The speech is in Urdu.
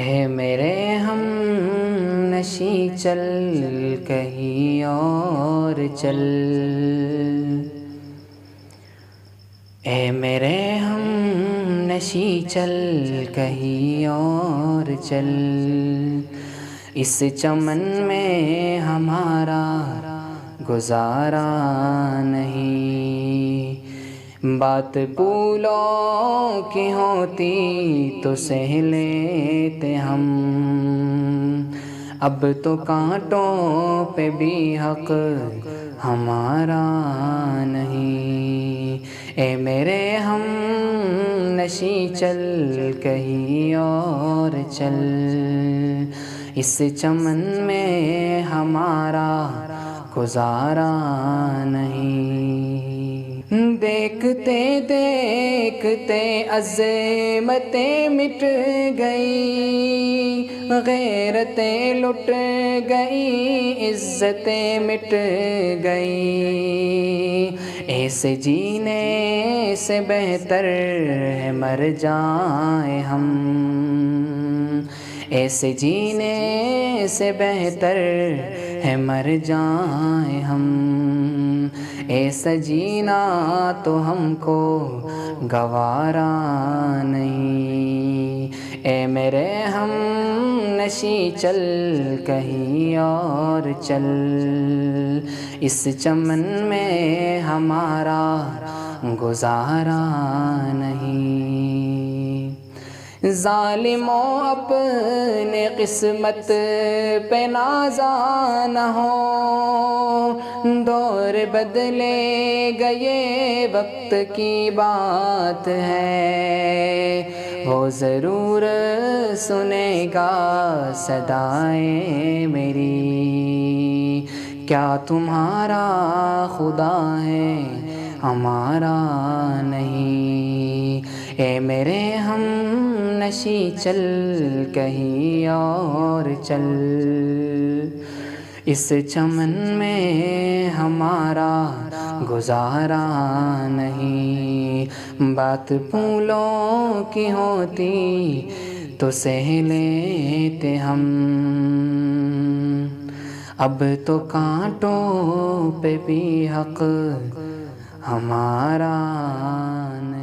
اے میرے ہم نشی چل کہیں اور چل، اے میرے ہم نشی چل کہیں اور چل، اس چمن میں ہمارا گزارا نہیں، بات پھولوں کی ہوتی تو سہ لیتے ہم، اب تو کانٹوں پہ بھی حق ہمارا نہیں، اے میرے ہم نشی چل کہیں اور چل، اس چمن میں ہمارا گزارا نہیں، دیکھتے دیکھتے عظمتیں مٹ گئی، غیرتیں لٹ گئی، عزتیں مٹ گئی، ایسے جینے سے بہتر ہے مر جائیں ہم، ایسے جینے سے بہتر ہے مر جائیں ہم، ایسا جینا تو ہم کو گوارا نہیں، اے میرے ہم نشی چل کہیں اور چل، اس چمن میں ہمارا گزارا نہیں، ظالموں اپنے قسمت پہ نازاں نہ ہو، دور بدلے گئے وقت کی بات ہے، وہ ضرور سنے گا صدائیں میری، کیا تمہارا خدا ہے ہمارا نہیں، اے میرے ہم نشی چل کہیں اور چل، اس چمن میں ہمارا گزارا نہیں، بات پھولوں کی ہوتی تو سہ لیتے ہم، اب تو کانٹوں پہ بھی حق ہمارا نہیں۔